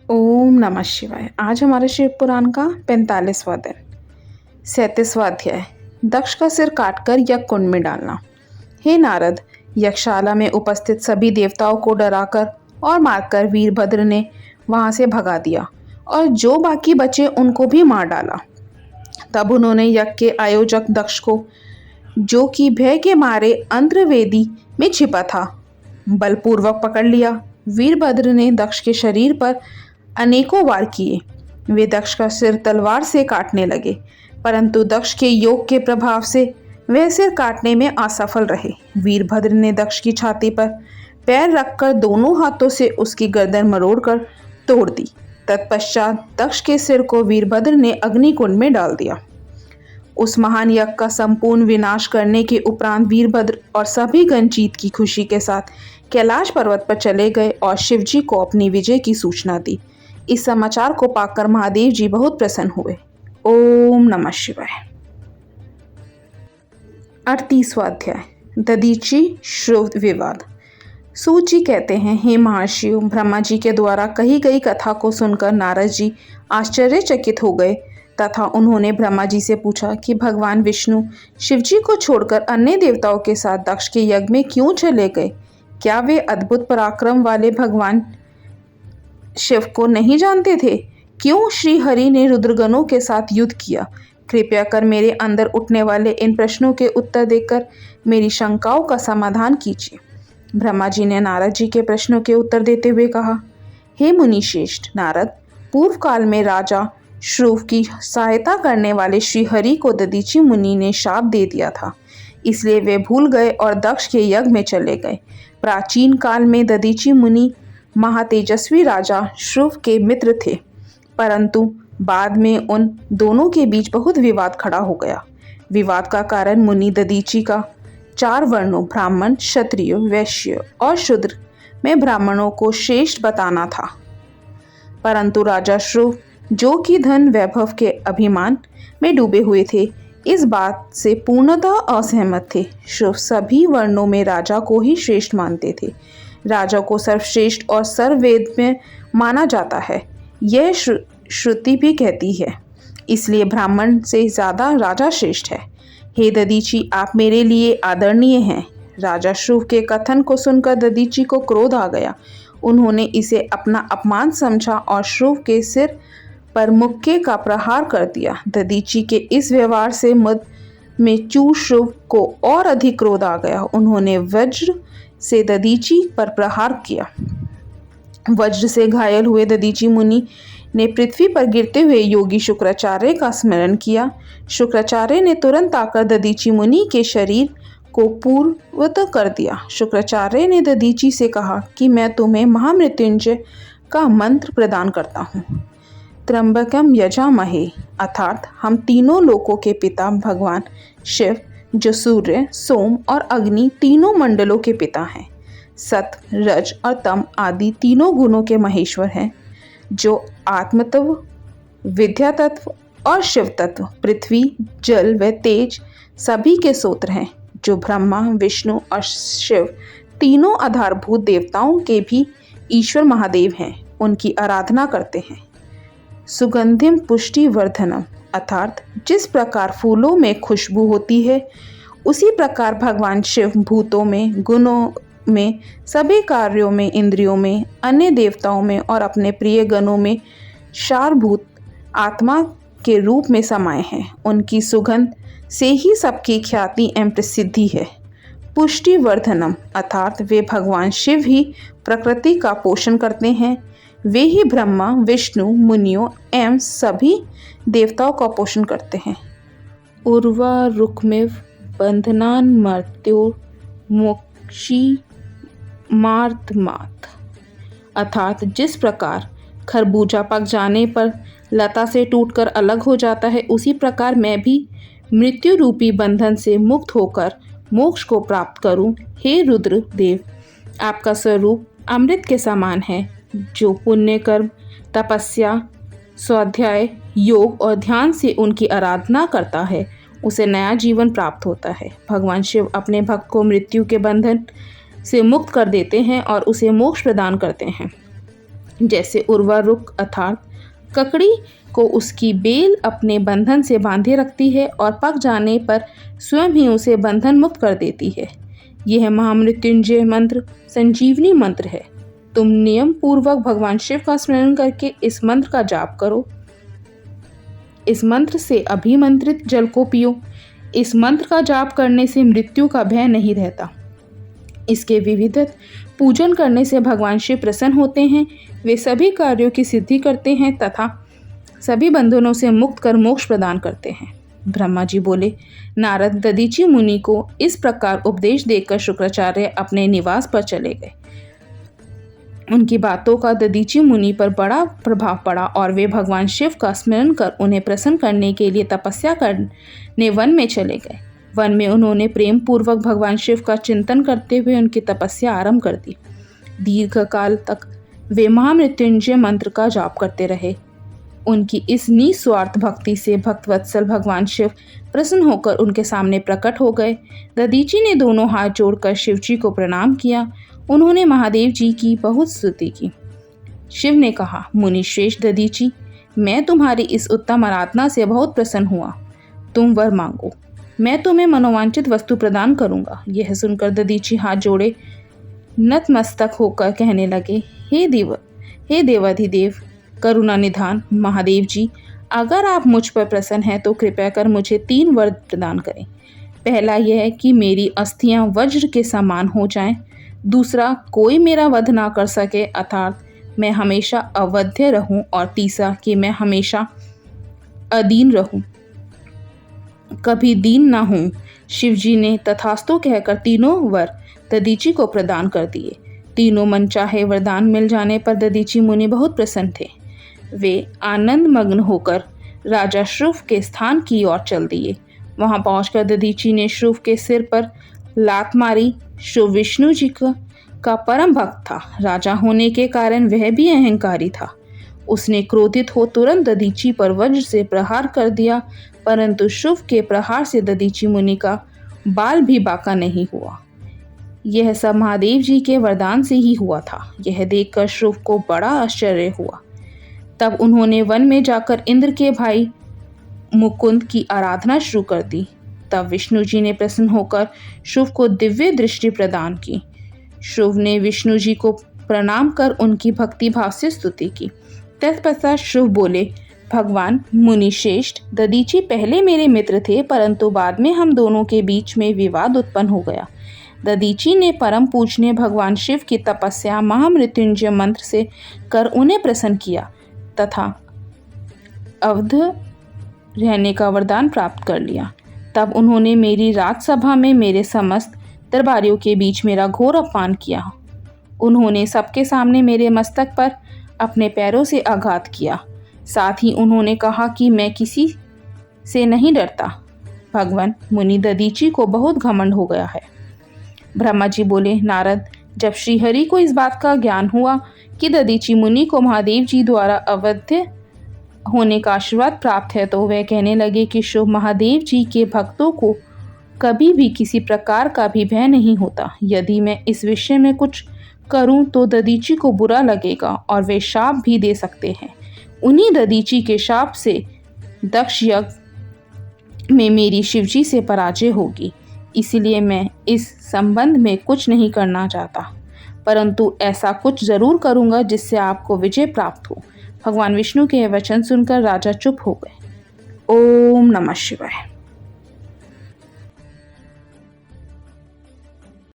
ओम नमः शिवाय। आज हमारे शिव पुराण का 45वां दिन। 37वां अध्याय। दक्ष का सिर काटकर यज्ञ कुंड में डालना। हे नारद, यज्ञशाला में उपस्थित सभी देवताओं को डराकर और मारकर वीरभद्र ने वहां से भगा दिया और जो बाकी बचे उनको भी मार डाला। तब उन्होंने यज्ञ के आयोजक दक्ष को, जो कि भय के मारे अंतर्वेदी में छिपा था, बलपूर्वक पकड़ लिया। वीरभद्र ने दक्ष के शरीर पर अनेकों वार किए। वे दक्ष का सिर तलवार से काटने लगे, परंतु दक्ष के योग के प्रभाव से वह सिर काटने में असफल रहे। वीरभद्र ने दक्ष की छाती पर पैर रखकर दोनों हाथों से उसकी गर्दन मरोड़कर तोड़ दी। तत्पश्चात दक्ष के सिर को वीरभद्र ने अग्निकुंड में डाल दिया। उस महान यज्ञ का संपूर्ण विनाश करने के उपरांत वीरभद्र और सभी गण जीत की खुशी के साथ कैलाश पर्वत पर चले गए और शिवजी को अपनी विजय की सूचना दी। इस समाचार को पाकर महादेव जी बहुत प्रसन्न हुए। ओम नमः शिवाय। 38वां अध्याय। दधीची श्रुव विवाद। सूत जी कहते हैं, हे महर्षियों, ब्रह्मा जी के द्वारा कही गई कथा को सुनकर नारद जी आश्चर्यचकित हो गए तथा उन्होंने ब्रह्मा जी से पूछा कि भगवान विष्णु शिवजी को छोड़कर अन्य देवताओं के साथ दक्ष के यज्ञ में क्यों चले गए? क्या वे अद्भुत पराक्रम वाले भगवान शिव को नहीं जानते थे? क्यों श्री हरि ने रुद्रगणों के साथ युद्ध किया? कृपया कर मेरे अंदर उठने वाले इन प्रश्नों के उत्तर देकर मेरी शंकाओं का समाधान कीजिए। ब्रह्मा जी ने नारद जी के प्रश्नों के उत्तर देते हुए कहा, हे मुनिश्रेष्ठ नारद, पूर्व काल में राजा श्रुव की सहायता करने वाले श्री हरि को दधीची मुनि ने शाप दे दिया था, इसलिए वे भूल गए और दक्ष के यज्ञ में चले गए। प्राचीन काल में दधीची मुनि महातेजस्वी राजा श्रुव के मित्र थे, परंतु बाद में उन दोनों के बीच बहुत विवाद खड़ा हो गया। विवाद का कारण मुनि दधीची का 4 वर्णों ब्राह्मण, क्षत्रिय, वैश्य और शूद्र में ब्राह्मणों को श्रेष्ठ बताना था, परंतु राजा श्रुव, जो कि धन वैभव के अभिमान में डूबे हुए थे, इस बात से पूर्णतः असहमत थे। श्रुव सभी वर्णों में राजा को ही श्रेष्ठ मानते थे। राजा को सर्वश्रेष्ठ और सर्ववेद में माना जाता है, यह श्रुति भी कहती है, इसलिए ब्राह्मण से ज्यादा राजा श्रेष्ठ है। हे दधीची, आप मेरे लिए आदरणीय हैं। राजा श्रुव के कथन को सुनकर दधीची को क्रोध आ गया। उन्होंने इसे अपना अपमान समझा और श्रुव के सिर पर मुक्के का प्रहार कर दिया। दधीची के इस व्यवहार से मद में चूर श्रुव को और अधिक क्रोध आ गया। उन्होंने वज्र से दधीची पर प्रहार किया। वज्र से घायल हुए दधीची मुनि ने पृथ्वी पर गिरते हुए योगी शुक्राचार्य का स्मरण किया। शुक्राचार्य ने तुरंत आकर दधीची मुनि के शरीर को पूर्ववत कर दिया। शुक्राचार्य ने दधीची से कहा कि मैं तुम्हें महामृत्युंजय का मंत्र प्रदान करता हूँ। त्र्यंबकम यजामहे, अर्थात हम तीनों लोकों के पिता भगवान शिव, जो सूर्य, सोम और अग्नि तीनों मंडलों के पिता हैं, सत, रज और तम आदि तीनों गुणों के महेश्वर हैं, जो आत्मतत्व, विद्या तत्व और शिव तत्व, पृथ्वी, जल व तेज सभी के स्रोत हैं, जो ब्रह्मा, विष्णु और शिव तीनों आधारभूत देवताओं के भी ईश्वर महादेव हैं, उनकी आराधना करते हैं। सुगंधिम पुष्टि वर्धनम, अर्थात जिस प्रकार फूलों में खुशबू होती है, उसी प्रकार भगवान शिव भूतों में, गुणों में, सभी कार्यों में, इंद्रियों में, अन्य देवताओं में और अपने प्रिय गणों में सारभूत आत्मा के रूप में समाये हैं। उनकी सुगंध से ही सबकी ख्याति एवं प्रसिद्धि है। पुष्टि वर्धनम, अर्थात वे भगवान शिव ही प्रकृति का पोषण करते हैं। वे ही ब्रह्मा, विष्णु, मुनियों एवं सभी देवताओं का पोषण करते हैं। उर्वा रुक्मिव बंधनान मर्त्योर मोक्षी मार्तमात, अर्थात जिस प्रकार खरबूजा पक जाने पर लता से टूटकर अलग हो जाता है, उसी प्रकार मैं भी मृत्यु रूपी बंधन से मुक्त होकर मोक्ष को प्राप्त करूं। हे रुद्र देव, आपका स्वरूप अमृत के समान है। जो पुण्य कर्म, तपस्या, स्वाध्याय, योग और ध्यान से उनकी आराधना करता है, उसे नया जीवन प्राप्त होता है। भगवान शिव अपने भक्त को मृत्यु के बंधन से मुक्त कर देते हैं और उसे मोक्ष प्रदान करते हैं। जैसे उर्वरुक अर्थात ककड़ी को उसकी बेल अपने बंधन से बांधे रखती है और पक जाने पर स्वयं ही उसे बंधन मुक्त कर देती है। यह महामृत्युंजय मंत्र संजीवनी मंत्र है। तुम नियम पूर्वक भगवान शिव का स्मरण करके इस मंत्र का जाप करो। इस मंत्र से अभिमंत्रित जल को पियो। इस मंत्र का जाप करने से मृत्यु का भय नहीं रहता। इसके विविधत पूजन करने से भगवान शिव प्रसन्न होते हैं। वे सभी कार्यों की सिद्धि करते हैं तथा सभी बंधनों से मुक्त कर मोक्ष प्रदान करते हैं। ब्रह्मा जी बोले, नारद दधीचि मुनि को इस प्रकार उपदेश देकर शुक्राचार्य अपने निवास पर चले गए। उनकी बातों का दधीचि मुनि पर बड़ा प्रभाव पड़ा और वे भगवान शिव का स्मरण कर उन्हें प्रसन्न करने के लिए तपस्या करने वन में चले गए। वन में उन्होंने प्रेम पूर्वक भगवान शिव का चिंतन करते हुए उनकी तपस्या आरंभ कर दी। दीर्घ काल तक वे महामृत्युंजय मंत्र का जाप करते रहे। उनकी इस निस्वार्थ भक्ति से भक्तवत्सल भगवान शिव प्रसन्न होकर उनके सामने प्रकट हो गए। दधीचि ने दोनों हाथ जोड़कर शिव जी को प्रणाम किया। उन्होंने महादेव जी की बहुत स्तुति की। शिव ने कहा, मुनि श्रेष्ठ दधीचि, मैं तुम्हारी इस उत्तम आराधना से बहुत प्रसन्न हुआ। तुम वर मांगो, मैं तुम्हें मनोवांछित वस्तु प्रदान करूंगा। यह सुनकर दधीचि हाथ जोड़े नतमस्तक होकर कहने लगे, हे देवाधिदेव करुणा निधान महादेव जी, अगर आप मुझ पर प्रसन्न हैं तो कृपया कर मुझे 3 वर प्रदान करें। पहला यह है कि मेरी अस्थियां वज्र के समान हो जाएं। दूसरा, कोई मेरा वध ना कर सके अर्थात मैं हमेशा अवध्य रहूं। और तीसरा कि मैं हमेशा अदीन रहूं, कभी दीन ना हूं। शिवजी ने तथास्तु कहकर 3 वर दधीचि को प्रदान कर दिए। तीनों मनचाहे वरदान मिल जाने पर दधीचि मुनि बहुत प्रसन्न थे। वे आनंद मग्न होकर राजा श्रुव के स्थान की ओर चल दिए। वहां पहुंचकर दधीचि ने श्रुव के सिर पर लात मारी। श्रुव विष्णु जी का परम भक्त था। राजा होने के कारण वह भी अहंकारी था। उसने क्रोधित हो तुरंत दधीचि पर वज्र से प्रहार कर दिया, परंतु श्रुव के प्रहार से दधीचि मुनि का बाल भी बांका नहीं हुआ। यह सब महादेव जी के वरदान से ही हुआ था। यह देखकर श्रुव को बड़ा आश्चर्य हुआ। तब उन्होंने वन में जाकर इंद्र के भाई मुकुंद की आराधना शुरू कर दी। तब विष्णु जी ने प्रसन्न होकर श्रुव को दिव्य दृष्टि प्रदान की। श्रुव ने विष्णु जी को प्रणाम कर उनकी भक्ति भाव से स्तुति की। तत्पश्चात श्रुव बोले, भगवान मुनि श्रेष्ठ, दधीचि पहले मेरे मित्र थे, परंतु बाद में हम दोनों के बीच में विवाद उत्पन्न हो गया। दधीचि ने परम पूजनीय भगवान शिव की तपस्या महामृत्युंजय मंत्र से कर उन्हें प्रसन्न किया तथा अवध रहने का वरदान प्राप्त कर लिया। तब उन्होंने मेरी राजसभा में मेरे समस्त दरबारियों के बीच मेरा घोर अपमान किया। उन्होंने सबके सामने मेरे मस्तक पर अपने पैरों से आघात किया। साथ ही उन्होंने कहा कि मैं किसी से नहीं डरता। भगवान मुनि दधीचि को बहुत घमंड हो गया है। ब्रह्मा जी बोले, नारद, जब श्रीहरि को इस बात का ज्ञान हुआ कि दधीचि मुनि को महादेव जी द्वारा अवध्य होने का आशीर्वाद प्राप्त है, तो वह कहने लगे कि शुभ महादेव जी के भक्तों को कभी भी किसी प्रकार का भी भय नहीं होता। यदि मैं इस विषय में कुछ करूं तो दधीचि को बुरा लगेगा और वे शाप भी दे सकते हैं। उन्हीं दधीचि के शाप से दक्ष यज्ञ में मेरी शिवजी से पराजय होगी। इसलिए मैं इस संबंध में कुछ नहीं करना चाहता, परंतु ऐसा कुछ जरूर करूंगा जिससे आपको विजय प्राप्त हो। भगवान विष्णु के वचन सुनकर राजा चुप हो गए। ओम नमः शिवाय।